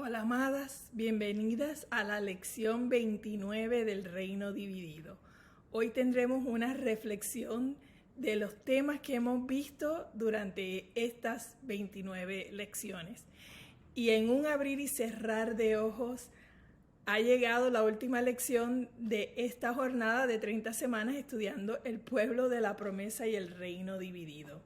Hola amadas, bienvenidas a la lección 29 del Reino Dividido. Hoy tendremos una reflexión de los temas que hemos visto durante estas 29 lecciones. Y en un abrir y cerrar de ojos ha llegado la última lección de esta jornada de 30 semanas estudiando el pueblo de la promesa y el reino dividido.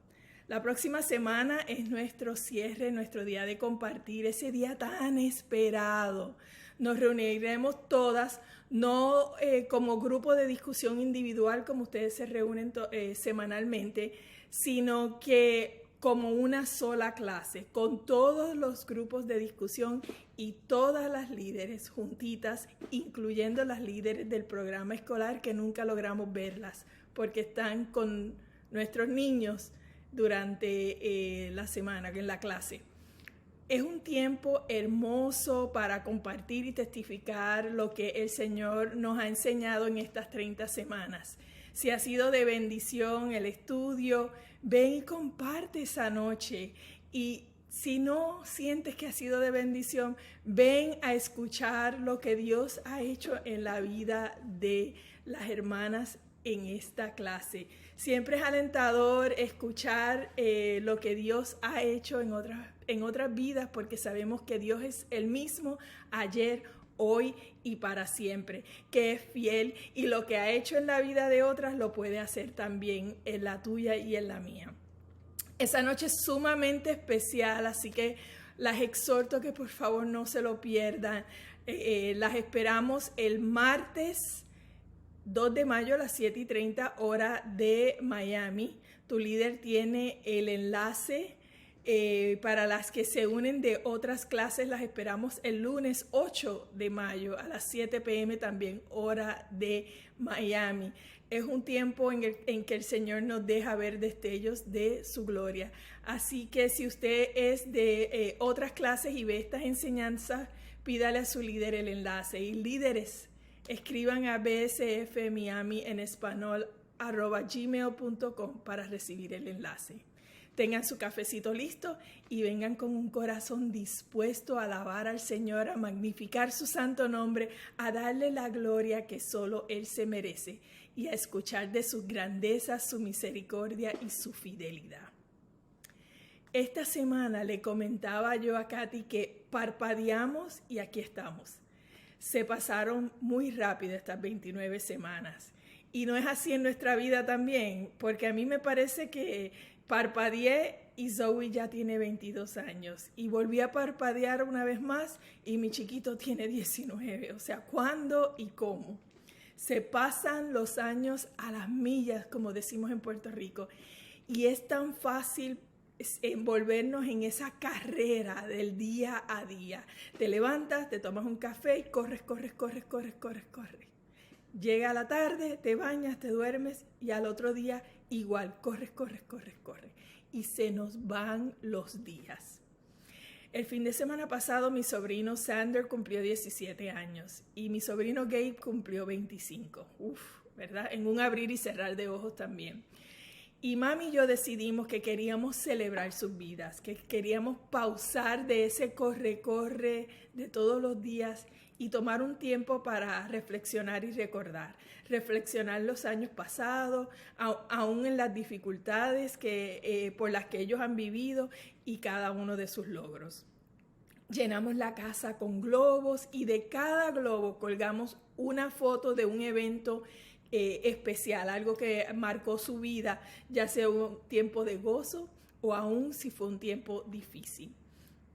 La próxima semana es nuestro cierre, nuestro día de compartir, ese día tan esperado. Nos reuniremos todas, no como grupo de discusión individual como ustedes se reúnen semanalmente, sino que como una sola clase, con todos los grupos de discusión y todas las líderes juntitas, incluyendo las líderes del programa escolar que nunca logramos verlas, porque están con nuestros niños durante la semana, en la clase. Es un tiempo hermoso para compartir y testificar lo que el Señor nos ha enseñado en estas 30 semanas. Si ha sido de bendición el estudio, ven y comparte esa noche. Y si no sientes que ha sido de bendición, ven a escuchar lo que Dios ha hecho en la vida de las hermanas en esta clase. Siempre es alentador escuchar lo que Dios ha hecho en otras vidas, porque sabemos que Dios es el mismo ayer, hoy y para siempre, que es fiel, y lo que ha hecho en la vida de otras lo puede hacer también en la tuya y en la mía. Esa noche es sumamente especial, así que las exhorto que por favor no se lo pierdan. Las esperamos el martes 2 de mayo a las 7:30 hora de Miami. Tu líder tiene el enlace para las que se unen de otras clases. Las esperamos el lunes 8 de mayo a las 7 p.m. también hora de Miami. Es un tiempo en que el Señor nos deja ver destellos de su gloria. Así que si usted es de otras clases y ve estas enseñanzas, pídale a su líder el enlace. Y líderes, escriban a bsfmiami en español @gmail.com para recibir el enlace. Tengan su cafecito listo y vengan con un corazón dispuesto a alabar al Señor, a magnificar su santo nombre, a darle la gloria que solo Él se merece y a escuchar de sus grandezas, su misericordia y su fidelidad. Esta semana le comentaba yo a Katy que parpadeamos y aquí estamos. Se pasaron muy rápido estas 29 semanas. Y no es así en nuestra vida también, porque a mí me parece que parpadeé y Zoe ya tiene 22 años. Y volví a parpadear una vez más y mi chiquito tiene 19. O sea, ¿cuándo y cómo? Se pasan los años a las millas, como decimos en Puerto Rico. Y es tan fácil envolvernos en esa carrera del día a día. Te levantas, te tomas un café y corres. Llega la tarde, te bañas, te duermes y al otro día igual, corres. Y se nos van los días. El fin de semana pasado mi sobrino Sander cumplió 17 años y mi sobrino Gabe cumplió 25. ¿Verdad? En un abrir y cerrar de ojos también. Y mami y yo decidimos que queríamos celebrar sus vidas, que queríamos pausar de ese corre de todos los días y tomar un tiempo para reflexionar y recordar. Reflexionar los años pasados, aún en las dificultades por las que ellos han vivido y cada uno de sus logros. Llenamos la casa con globos y de cada globo colgamos una foto de un evento especial, algo que marcó su vida, ya sea un tiempo de gozo o aún si fue un tiempo difícil.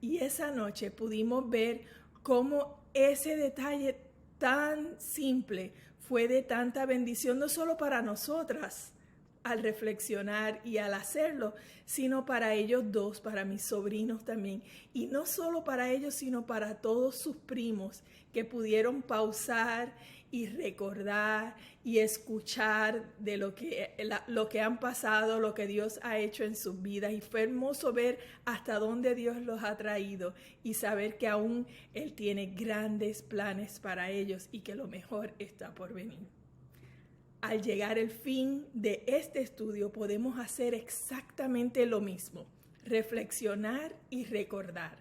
Y esa noche pudimos ver cómo ese detalle tan simple fue de tanta bendición, no solo para nosotras al reflexionar y al hacerlo, sino para ellos dos, para mis sobrinos también. Y no solo para ellos, sino para todos sus primos que pudieron pausar y recordar y escuchar de lo que han pasado, lo que Dios ha hecho en sus vidas. Y fue hermoso ver hasta dónde Dios los ha traído y saber que aún Él tiene grandes planes para ellos y que lo mejor está por venir. Al llegar el fin de este estudio podemos hacer exactamente lo mismo, reflexionar y recordar.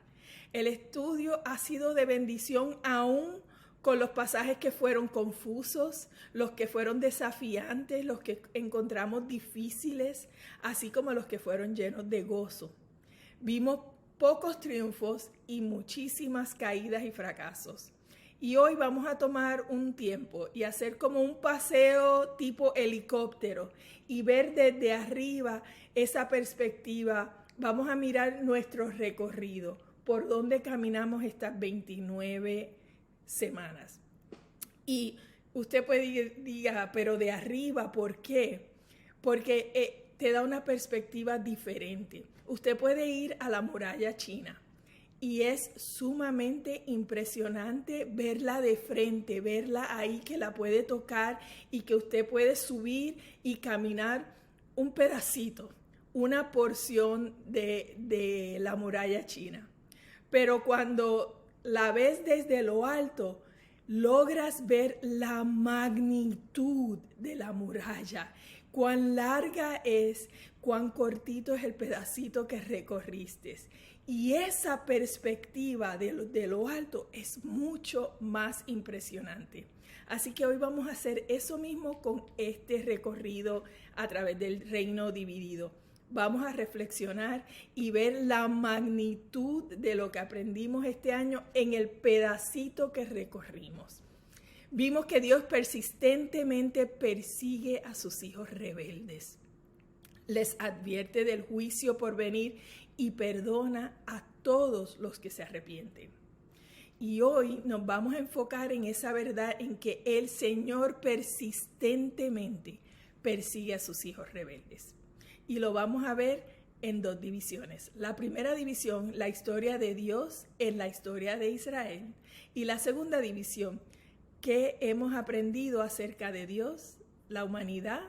El estudio ha sido de bendición aún con los pasajes que fueron confusos, los que fueron desafiantes, los que encontramos difíciles, así como los que fueron llenos de gozo. Vimos pocos triunfos y muchísimas caídas y fracasos. Y hoy vamos a tomar un tiempo y hacer como un paseo tipo helicóptero y ver desde arriba esa perspectiva. Vamos a mirar nuestro recorrido, por dónde caminamos estas 29 semanas. Y usted puede diga, pero de arriba, ¿por qué? Porque te da una perspectiva diferente. Usted puede ir a la muralla china y es sumamente impresionante verla de frente, verla ahí que la puede tocar y que usted puede subir y caminar un pedacito, una porción de la muralla china. Pero cuando la ves desde lo alto, logras ver la magnitud de la muralla, cuán larga es, cuán cortito es el pedacito que recorriste. Y esa perspectiva de lo alto es mucho más impresionante. Así que hoy vamos a hacer eso mismo con este recorrido a través del reino dividido. Vamos a reflexionar y ver la magnitud de lo que aprendimos este año en el pedacito que recorrimos. Vimos que Dios persistentemente persigue a sus hijos rebeldes. Les advierte del juicio por venir y perdona a todos los que se arrepienten. Y hoy nos vamos a enfocar en esa verdad en que el Señor persistentemente persigue a sus hijos rebeldes. Y lo vamos a ver en dos divisiones. La primera división, la historia de Dios en la historia de Israel. Y la segunda división, ¿qué hemos aprendido acerca de Dios, la humanidad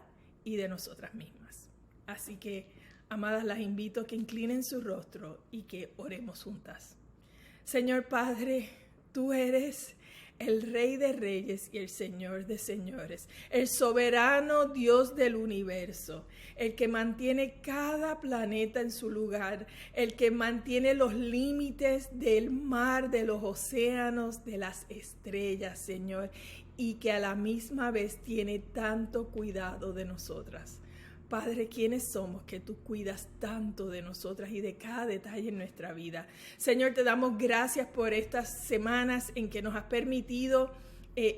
y de nosotras mismas? Así que, amadas, las invito a que inclinen su rostro y que oremos juntas. Señor Padre, tú eres el Rey de Reyes y el Señor de Señores, el soberano Dios del universo, el que mantiene cada planeta en su lugar, el que mantiene los límites del mar, de los océanos, de las estrellas, Señor, y que a la misma vez tiene tanto cuidado de nosotras. Padre, ¿quiénes somos que tú cuidas tanto de nosotras y de cada detalle en nuestra vida? Señor, te damos gracias por estas semanas en que nos has permitido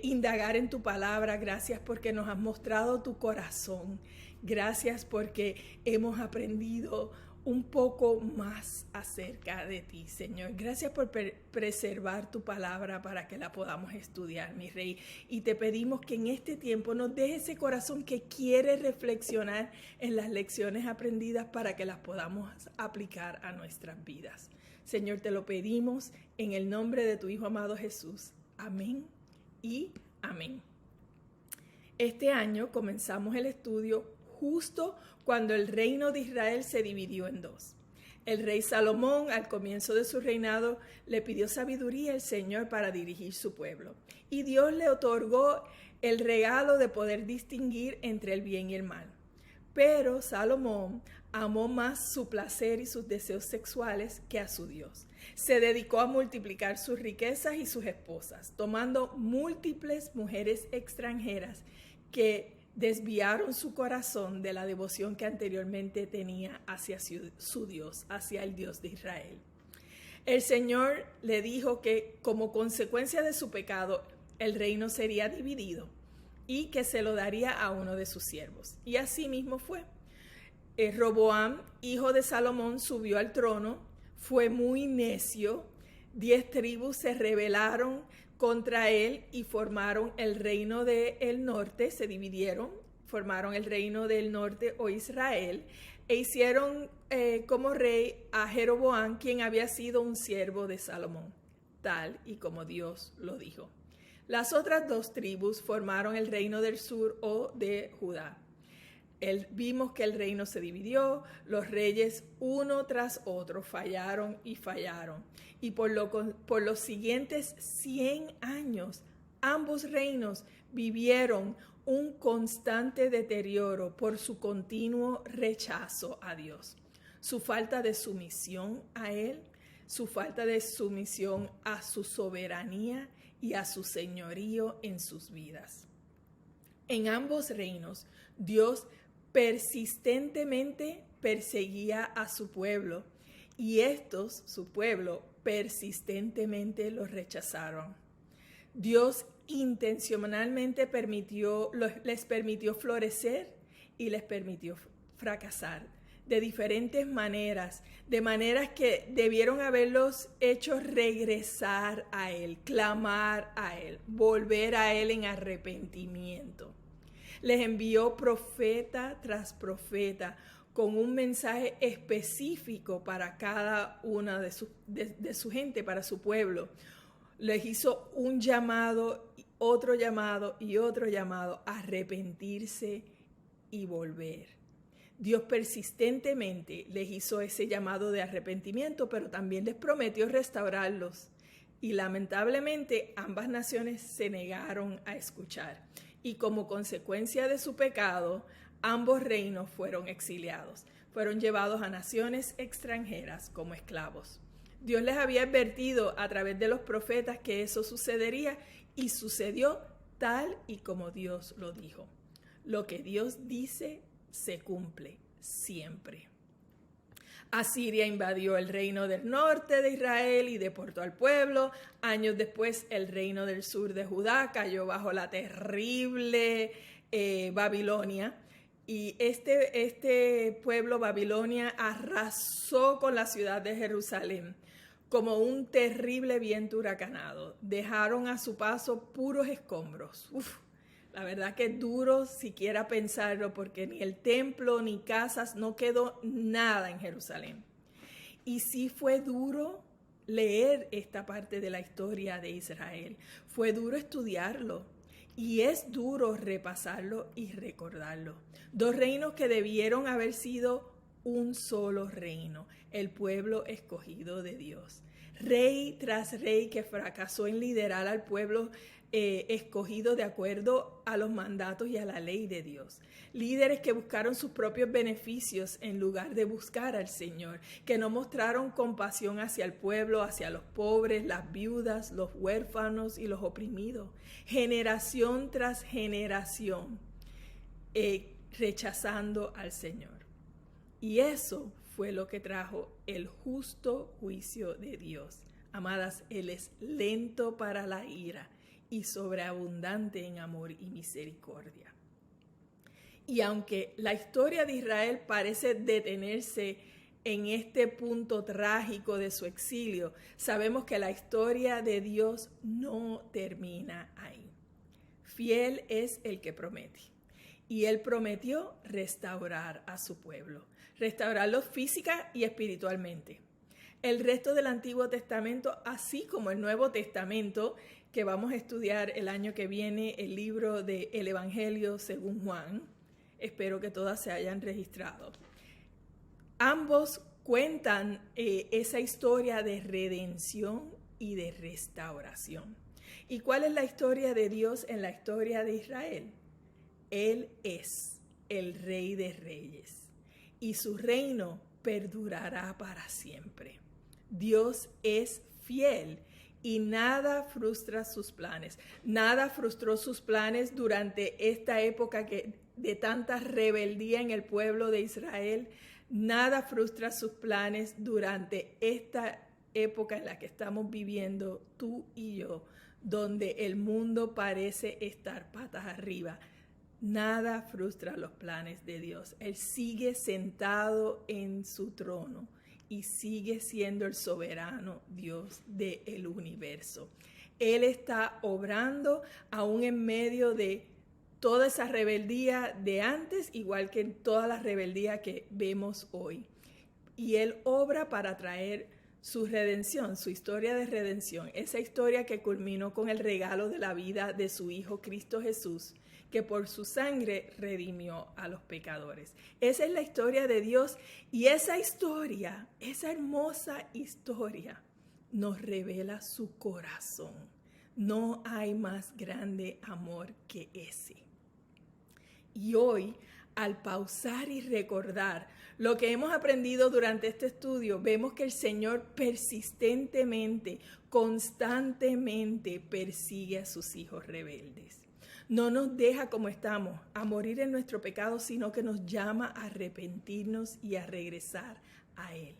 indagar en tu palabra. Gracias porque nos has mostrado tu corazón. Gracias porque hemos aprendido un poco más acerca de ti, Señor. Gracias por preservar tu palabra para que la podamos estudiar, mi Rey. Y te pedimos que en este tiempo nos dejes ese corazón que quiere reflexionar en las lecciones aprendidas para que las podamos aplicar a nuestras vidas. Señor, te lo pedimos en el nombre de tu Hijo amado Jesús. Amén y amén. Este año comenzamos el estudio justo cuando el reino de Israel se dividió en dos. El rey Salomón, al comienzo de su reinado, le pidió sabiduría al Señor para dirigir su pueblo. Y Dios le otorgó el regalo de poder distinguir entre el bien y el mal. Pero Salomón amó más su placer y sus deseos sexuales que a su Dios. Se dedicó a multiplicar sus riquezas y sus esposas, tomando múltiples mujeres extranjeras que desviaron su corazón de la devoción que anteriormente tenía hacia su Dios, hacia el Dios de Israel. El Señor le dijo que como consecuencia de su pecado, el reino sería dividido y que se lo daría a uno de sus siervos. Y así mismo fue. Roboam, hijo de Salomón, subió al trono, fue muy necio, 10 tribus se rebelaron contra él y formaron el reino del norte, se dividieron, formaron el reino del norte o Israel, e hicieron como rey a Jeroboam, quien había sido un siervo de Salomón, tal y como Dios lo dijo. Las otras 2 tribus formaron el reino del sur o de Judá. Vimos que el reino se dividió, los reyes uno tras otro fallaron y fallaron. Y por los siguientes 100 años, ambos reinos vivieron un constante deterioro por su continuo rechazo a Dios, su falta de sumisión a Él, su falta de sumisión a su soberanía y a su señorío en sus vidas. En ambos reinos, Dios persistentemente perseguía a su pueblo y estos, su pueblo, persistentemente los rechazaron. Dios intencionalmente les permitió florecer y les permitió fracasar de diferentes maneras, de maneras que debieron haberlos hecho regresar a Él, clamar a Él, volver a Él en arrepentimiento. Les envió profeta tras profeta con un mensaje específico para cada una de su gente, para su pueblo. Les hizo un llamado, otro llamado y otro llamado a arrepentirse y volver. Dios persistentemente les hizo ese llamado de arrepentimiento, pero también les prometió restaurarlos. Y lamentablemente ambas naciones se negaron a escuchar. Y como consecuencia de su pecado, ambos reinos fueron exiliados. Fueron llevados a naciones extranjeras como esclavos. Dios les había advertido a través de los profetas que eso sucedería y sucedió tal y como Dios lo dijo. Lo que Dios dice se cumple siempre. Asiria invadió el reino del norte de Israel y deportó al pueblo. Años después, el reino del sur de Judá cayó bajo la terrible Babilonia. Y este pueblo, Babilonia, arrasó con la ciudad de Jerusalén como un terrible viento huracanado. Dejaron a su paso puros escombros. La verdad que es duro siquiera pensarlo, porque ni el templo ni casas, no quedó nada en Jerusalén. Y sí fue duro leer esta parte de la historia de Israel. Fue duro estudiarlo y es duro repasarlo y recordarlo. Dos reinos que debieron haber sido un solo reino, el pueblo escogido de Dios. Rey tras rey que fracasó en liderar al pueblo escogido de acuerdo a los mandatos y a la ley de Dios. Líderes que buscaron sus propios beneficios en lugar de buscar al Señor, que no mostraron compasión hacia el pueblo, hacia los pobres, las viudas, los huérfanos y los oprimidos. Generación tras generación rechazando al Señor. Y eso fue lo que trajo el justo juicio de Dios. Amadas, Él es lento para la ira y sobreabundante en amor y misericordia. Y aunque la historia de Israel parece detenerse en este punto trágico de su exilio, sabemos que la historia de Dios no termina ahí. Fiel es el que promete. Y Él prometió restaurar a su pueblo, restaurarlo física y espiritualmente. El resto del Antiguo Testamento, así como el Nuevo Testamento, que vamos a estudiar el año que viene, el libro del Evangelio según Juan, espero que todas se hayan registrado. Ambos cuentan esa historia de redención y de restauración. ¿Y cuál es la historia de Dios en la historia de Israel? Él es el Rey de Reyes y su reino perdurará para siempre. Dios es fiel y nada frustra sus planes. Nada frustró sus planes durante esta época de tanta rebeldía en el pueblo de Israel. Nada frustra sus planes durante esta época en la que estamos viviendo tú y yo, donde el mundo parece estar patas arriba. Nada frustra los planes de Dios. Él sigue sentado en su trono y sigue siendo el soberano Dios del universo. Él está obrando aún en medio de toda esa rebeldía de antes, igual que en toda la rebeldía que vemos hoy. Y Él obra para traer su redención, su historia de redención, esa historia que culminó con el regalo de la vida de su Hijo Cristo Jesús, que por su sangre redimió a los pecadores. Esa es la historia de Dios y esa historia, esa hermosa historia, nos revela su corazón. No hay más grande amor que ese. Y hoy, al pausar y recordar lo que hemos aprendido durante este estudio, vemos que el Señor persistentemente, constantemente persigue a sus hijos rebeldes. No nos deja como estamos, a morir en nuestro pecado, sino que nos llama a arrepentirnos y a regresar a Él.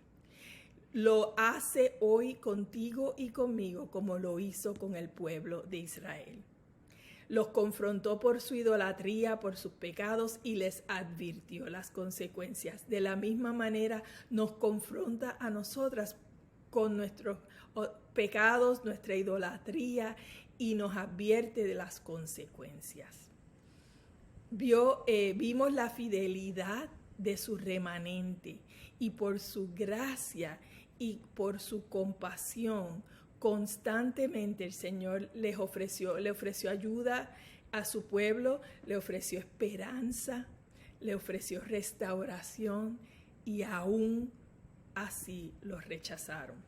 Lo hace hoy contigo y conmigo como lo hizo con el pueblo de Israel. Los confrontó por su idolatría, por sus pecados y les advirtió las consecuencias. De la misma manera nos confronta a nosotras con nuestros pecados, nuestra idolatría y nos advierte de las consecuencias. Vimos la fidelidad de su remanente y por su gracia y por su compasión, constantemente el Señor le ofreció ayuda a su pueblo, le ofreció esperanza, le ofreció restauración y aún así los rechazaron.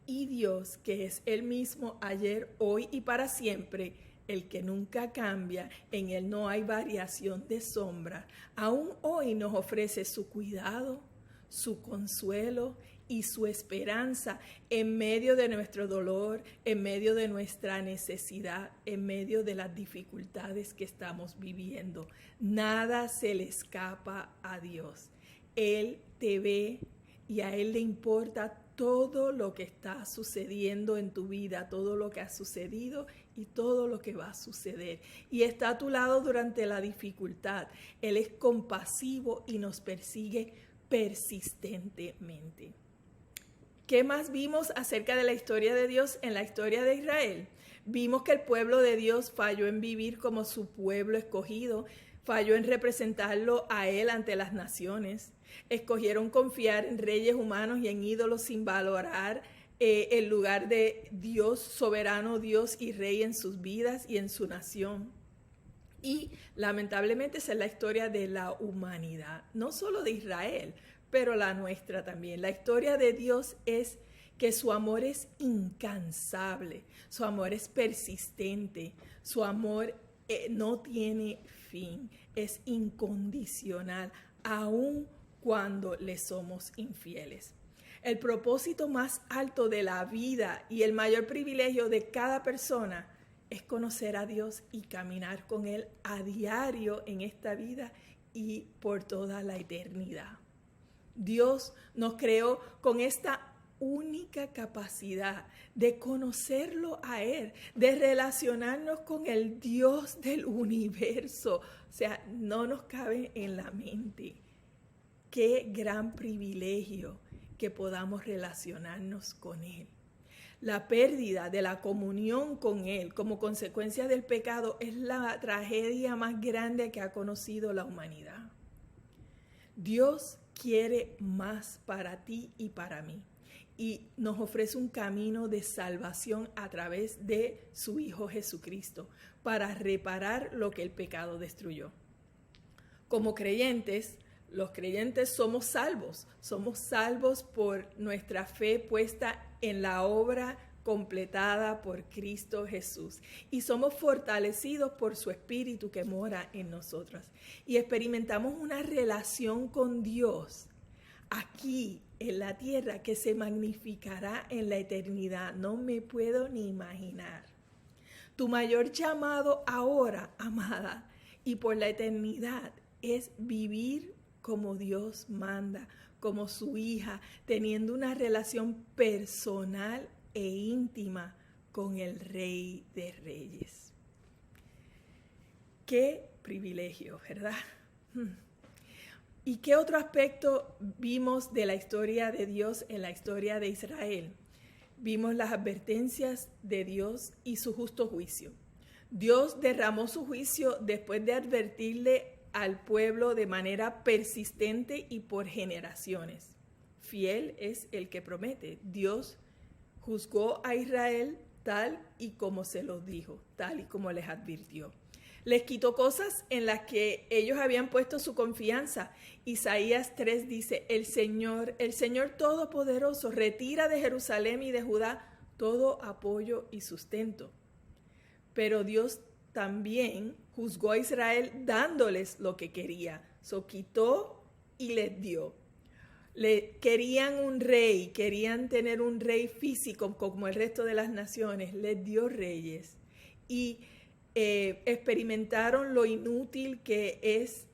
Y Dios, que es el mismo ayer, hoy y para siempre, el que nunca cambia, en Él no hay variación de sombra, aún hoy nos ofrece su cuidado, su consuelo y su esperanza en medio de nuestro dolor, en medio de nuestra necesidad, en medio de las dificultades que estamos viviendo. Nada se le escapa a Dios. Él te ve y a Él le importa todo lo que está sucediendo en tu vida, todo lo que ha sucedido y todo lo que va a suceder. Y está a tu lado durante la dificultad. Él es compasivo y nos persigue persistentemente. ¿Qué más vimos acerca de la historia de Dios en la historia de Israel? Vimos que el pueblo de Dios falló en vivir como su pueblo escogido, falló en representarlo a Él ante las naciones. Escogieron confiar en reyes humanos y en ídolos sin valorar el lugar de Dios, soberano Dios y Rey en sus vidas y en su nación. Y lamentablemente esa es la historia de la humanidad, no solo de Israel, pero la nuestra también. La historia de Dios es que su amor es incansable, su amor es persistente, su amor no tiene fin, es incondicional, aun cuando le somos infieles. El propósito más alto de la vida y el mayor privilegio de cada persona es conocer a Dios y caminar con Él a diario en esta vida y por toda la eternidad. Dios nos creó con esta única capacidad de conocerlo a Él, de relacionarnos con el Dios del universo. O sea, no nos cabe en la mente. Qué gran privilegio que podamos relacionarnos con Él. La pérdida de la comunión con Él como consecuencia del pecado es la tragedia más grande que ha conocido la humanidad. Dios quiere más para ti y para mí y nos ofrece un camino de salvación a través de su Hijo Jesucristo para reparar lo que el pecado destruyó. Como creyentes, los creyentes somos salvos por nuestra fe puesta en la obra completada por Cristo Jesús y somos fortalecidos por su Espíritu que mora en nosotros y experimentamos una relación con Dios aquí en la tierra que se magnificará en la eternidad. No me puedo ni imaginar. Tu mayor llamado ahora, amada, y por la eternidad es vivir como Dios manda, como su hija, teniendo una relación personal e íntima con el Rey de Reyes. Qué privilegio, ¿verdad? ¿Y qué otro aspecto vimos de la historia de Dios en la historia de Israel? Vimos las advertencias de Dios y su justo juicio. Dios derramó su juicio después de advertirle al pueblo de manera persistente y por generaciones. Fiel es el que promete. Dios juzgó a Israel tal y como se los dijo, tal y como les advirtió. Les quitó cosas en las que ellos habían puesto su confianza. Isaías 3 dice, el Señor Todopoderoso retira de Jerusalén y de Judá todo apoyo y sustento. Pero Dios también juzgó a Israel dándoles lo que quería. Quitó y les dio. Querían un rey, querían tener un rey físico como el resto de las naciones. Les dio reyes y experimentaron lo inútil que es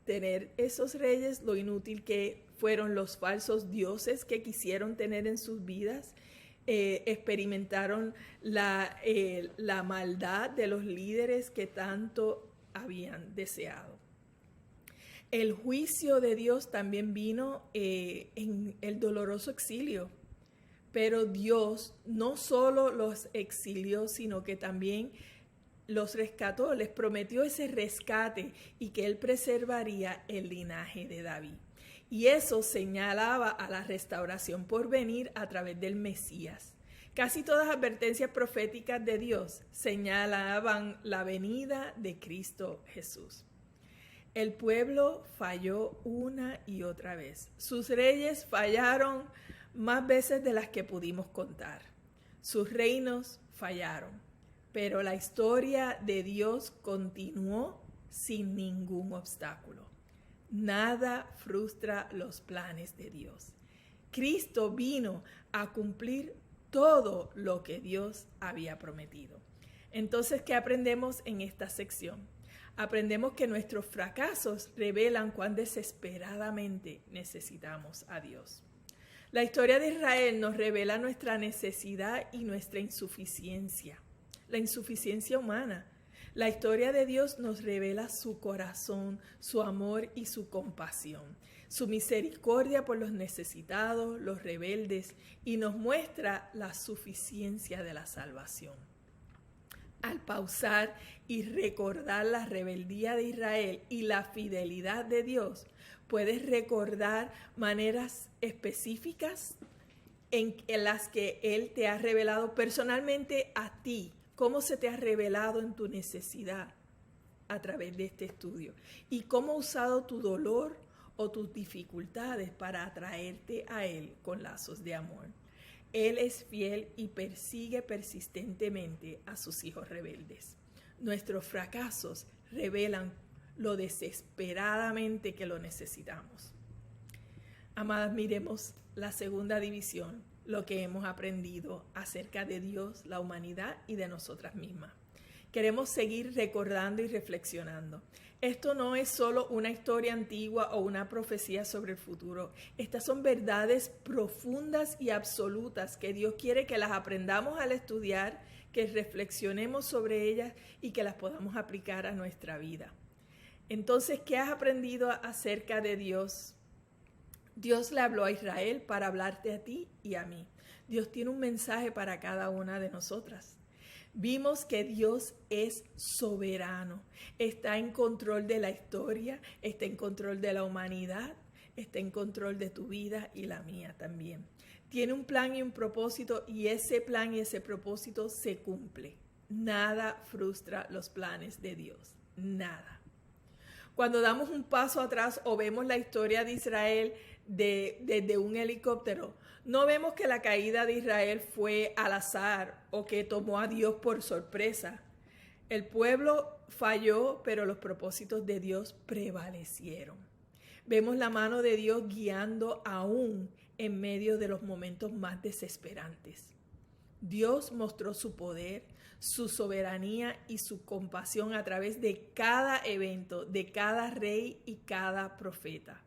tener esos reyes, lo inútil que fueron los falsos dioses que quisieron tener en sus vidas. Experimentaron la maldad de los líderes que tanto habían deseado. El juicio de Dios también vino en el doloroso exilio, pero Dios no solo los exilió, sino que también los rescató, les prometió ese rescate y que Él preservaría el linaje de David. Y eso señalaba a la restauración por venir a través del Mesías. Casi todas las advertencias proféticas de Dios señalaban la venida de Cristo Jesús. El pueblo falló una y otra vez. Sus reyes fallaron más veces de las que pudimos contar. Sus reinos fallaron. Pero la historia de Dios continuó sin ningún obstáculo. Nada frustra los planes de Dios. Cristo vino a cumplir todo lo que Dios había prometido. Entonces, ¿qué aprendemos en esta sección? Aprendemos que nuestros fracasos revelan cuán desesperadamente necesitamos a Dios. La historia de Israel nos revela nuestra necesidad y nuestra insuficiencia, la insuficiencia humana. La historia de Dios nos revela su corazón, su amor y su compasión, su misericordia por los necesitados, los rebeldes, y nos muestra la suficiencia de la salvación. Al pausar y recordar la rebeldía de Israel y la fidelidad de Dios, puedes recordar maneras específicas en las que Él te ha revelado personalmente a ti. ¿Cómo se te ha revelado en tu necesidad a través de este estudio? ¿Y cómo ha usado tu dolor o tus dificultades para atraerte a Él con lazos de amor? Él es fiel y persigue persistentemente a sus hijos rebeldes. Nuestros fracasos revelan lo desesperadamente que lo necesitamos. Amadas, miremos la segunda división, lo que hemos aprendido acerca de Dios, la humanidad y de nosotras mismas. Queremos seguir recordando y reflexionando. Esto no es solo una historia antigua o una profecía sobre el futuro. Estas son verdades profundas y absolutas que Dios quiere que las aprendamos al estudiar, que reflexionemos sobre ellas y que las podamos aplicar a nuestra vida. Entonces, ¿qué has aprendido acerca de Dios? Dios le habló a Israel para hablarte a ti y a mí. Dios tiene un mensaje para cada una de nosotras. Vimos que Dios es soberano, está en control de la historia, está en control de la humanidad, está en control de tu vida y la mía también. Tiene un plan y un propósito y ese plan y ese propósito se cumple. Nada frustra los planes de Dios, nada. Cuando damos un paso atrás o vemos la historia de Israel desde un helicóptero, no vemos que la caída de Israel fue al azar o que tomó a Dios por sorpresa. El pueblo falló, pero los propósitos de Dios prevalecieron. Vemos la mano de Dios guiando aún en medio de los momentos más desesperantes. Dios mostró su poder, su soberanía y su compasión a través de cada evento, de cada rey y cada profeta.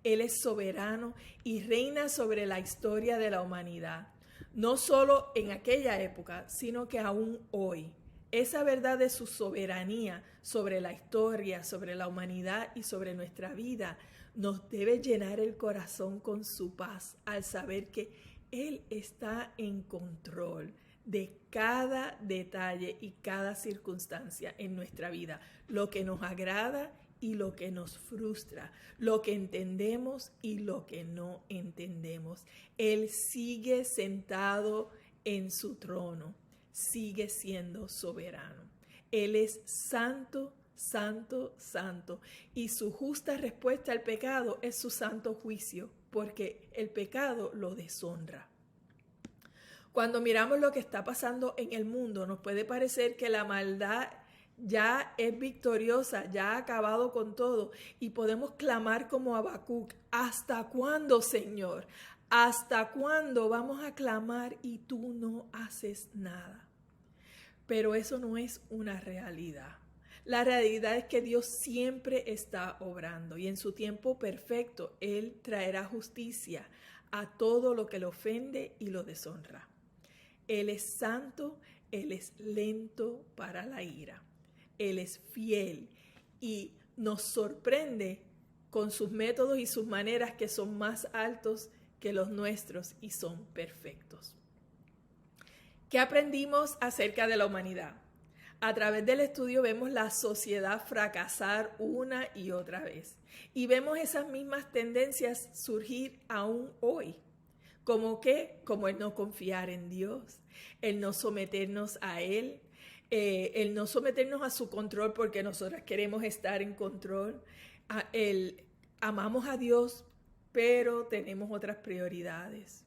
Él es soberano y reina sobre la historia de la humanidad, no solo en aquella época, sino que aún hoy. Esa verdad de su soberanía sobre la historia, sobre la humanidad y sobre nuestra vida nos debe llenar el corazón con su paz al saber que Él está en control de cada detalle y cada circunstancia en nuestra vida, lo que nos agrada y lo que nos frustra, lo que entendemos y lo que no entendemos. Él sigue sentado en su trono, sigue siendo soberano. Él es santo, santo, santo, y su justa respuesta al pecado es su santo juicio, porque el pecado lo deshonra. Cuando miramos lo que está pasando en el mundo, nos puede parecer que la maldad ya es victoriosa, ya ha acabado con todo y podemos clamar como Habacuc: ¿hasta cuándo, Señor? ¿Hasta cuándo vamos a clamar y tú no haces nada? Pero eso no es una realidad. La realidad es que Dios siempre está obrando y en su tiempo perfecto Él traerá justicia a todo lo que le ofende y lo deshonra. Él es santo, Él es lento para la ira, Él es fiel y nos sorprende con sus métodos y sus maneras que son más altos que los nuestros y son perfectos. ¿Qué aprendimos acerca de la humanidad? A través del estudio vemos la sociedad fracasar una y otra vez y vemos esas mismas tendencias surgir aún hoy. ¿Cómo qué? Como el no confiar en Dios, el no someternos a Él, el no someternos a su control porque nosotras queremos estar en control, amamos a Dios pero tenemos otras prioridades.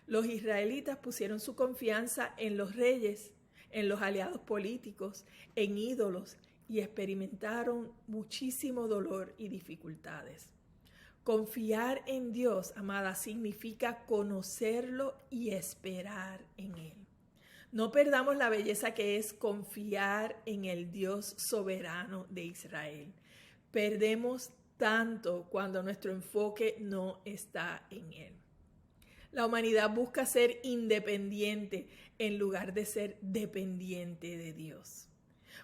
Los israelitas pusieron su confianza en los reyes, en los aliados políticos, en ídolos y experimentaron muchísimo dolor y dificultades. Confiar en Dios, amada, significa conocerlo y esperar en Él. No perdamos la belleza que es confiar en el Dios soberano de Israel. Perdemos tanto cuando nuestro enfoque no está en Él. La humanidad busca ser independiente en lugar de ser dependiente de Dios.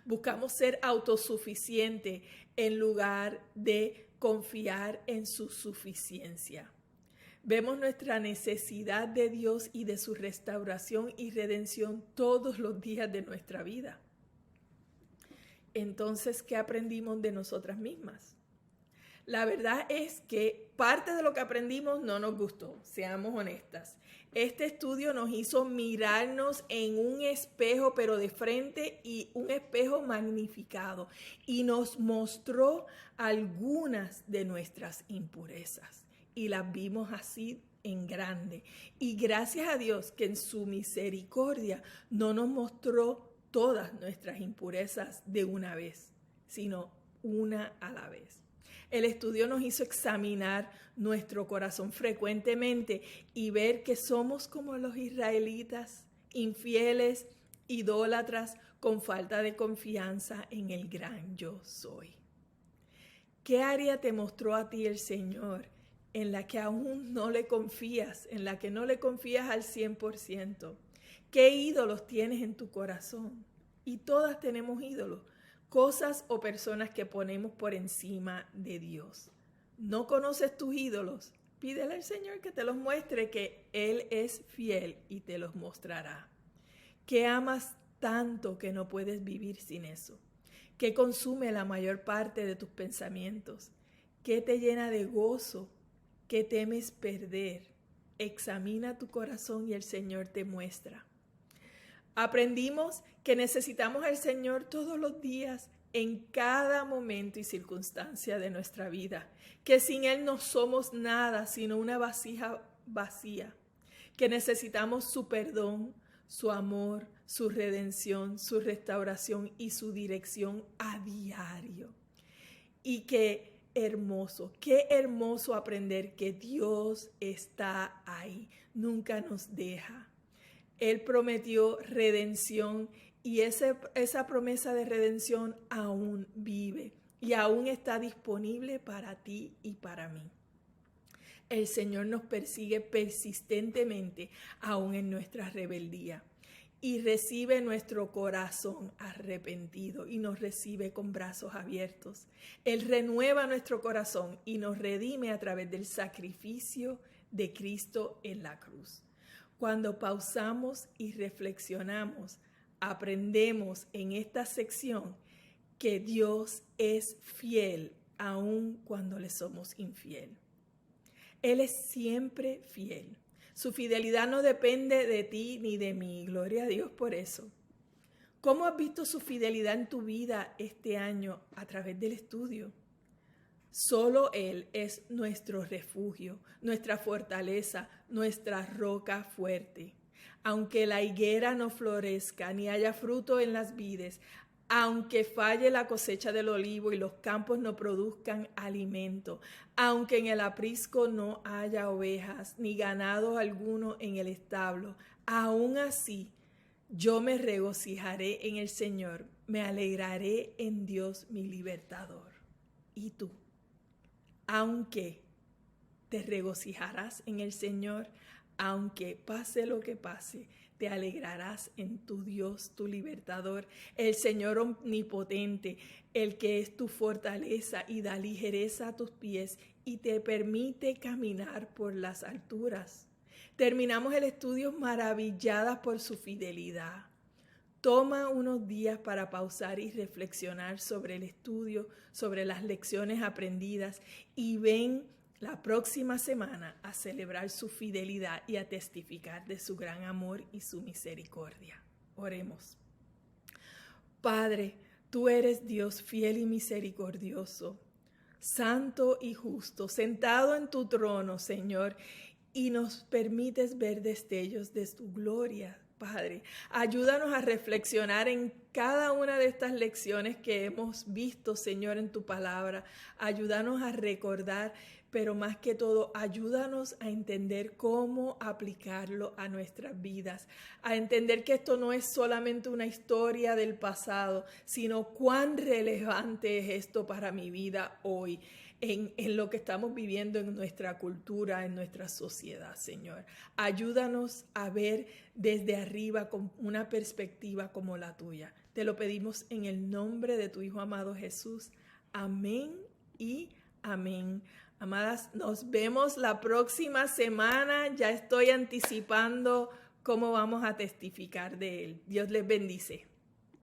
Buscamos ser autosuficiente en lugar de confiar en su suficiencia. Vemos nuestra necesidad de Dios y de su restauración y redención todos los días de nuestra vida. Entonces, ¿qué aprendimos de nosotras mismas? La verdad es que parte de lo que aprendimos no nos gustó, seamos honestas. Este estudio nos hizo mirarnos en un espejo, pero de frente, y un espejo magnificado, y nos mostró algunas de nuestras impurezas y las vimos así en grande. Y gracias a Dios que en su misericordia no nos mostró todas nuestras impurezas de una vez, sino una a la vez. El estudio nos hizo examinar nuestro corazón frecuentemente y ver que somos como los israelitas, infieles, idólatras, con falta de confianza en el gran yo soy. ¿Qué área te mostró a ti el Señor en la que aún no le confías, en la que no le confías al 100%? ¿Qué ídolos tienes en tu corazón? Y todas tenemos ídolos. Cosas o personas que ponemos por encima de Dios. ¿No conoces tus ídolos? Pídele al Señor que te los muestre, que Él es fiel y te los mostrará. ¿Qué amas tanto que no puedes vivir sin eso? ¿Qué consume la mayor parte de tus pensamientos? ¿Qué te llena de gozo? ¿Qué temes perder? Examina tu corazón y el Señor te muestra. Aprendimos que necesitamos al Señor todos los días, en cada momento y circunstancia de nuestra vida, que sin Él no somos nada, sino una vasija vacía, que necesitamos su perdón, su amor, su redención, su restauración y su dirección a diario. Y qué hermoso aprender que Dios está ahí, nunca nos deja. Él prometió redención y esa promesa de redención aún vive y aún está disponible para ti y para mí. El Señor nos persigue persistentemente aún en nuestra rebeldía y recibe nuestro corazón arrepentido y nos recibe con brazos abiertos. Él renueva nuestro corazón y nos redime a través del sacrificio de Cristo en la cruz. Cuando pausamos y reflexionamos, aprendemos en esta sección que Dios es fiel aun cuando le somos infiel. Él es siempre fiel. Su fidelidad no depende de ti ni de mí. Gloria a Dios por eso. ¿Cómo has visto su fidelidad en tu vida este año a través del estudio? Solo Él es nuestro refugio, nuestra fortaleza, nuestra roca fuerte. Aunque la higuera no florezca ni haya fruto en las vides, Aunque falle la cosecha del olivo y los campos no produzcan alimento, aunque en el aprisco no haya ovejas ni ganado alguno en el establo, aún así yo me regocijaré en el Señor, me alegraré en Dios mi libertador. ¿Y tú? Aunque te regocijarás en el Señor, aunque pase lo que pase, te alegrarás en tu Dios, tu libertador, el Señor omnipotente, el que es tu fortaleza y da ligereza a tus pies y te permite caminar por las alturas. Terminamos el estudio maravilladas por su fidelidad. Toma unos días para pausar y reflexionar sobre el estudio, sobre las lecciones aprendidas y ven la próxima semana a celebrar su fidelidad y a testificar de su gran amor y su misericordia. Oremos. Padre, tú eres Dios fiel y misericordioso, santo y justo, sentado en tu trono, Señor, y nos permites ver destellos de tu gloria. Padre, ayúdanos a reflexionar en cada una de estas lecciones que hemos visto, Señor, en tu palabra. Ayúdanos a recordar, pero más que todo, ayúdanos a entender cómo aplicarlo a nuestras vidas, a entender que esto no es solamente una historia del pasado, sino cuán relevante es esto para mi vida hoy. En lo que estamos viviendo en nuestra cultura, en nuestra sociedad, Señor. Ayúdanos a ver desde arriba con una perspectiva como la tuya. Te lo pedimos en el nombre de tu Hijo amado Jesús. Amén y amén. Amadas, nos vemos la próxima semana. Ya estoy anticipando cómo vamos a testificar de él. Dios les bendice.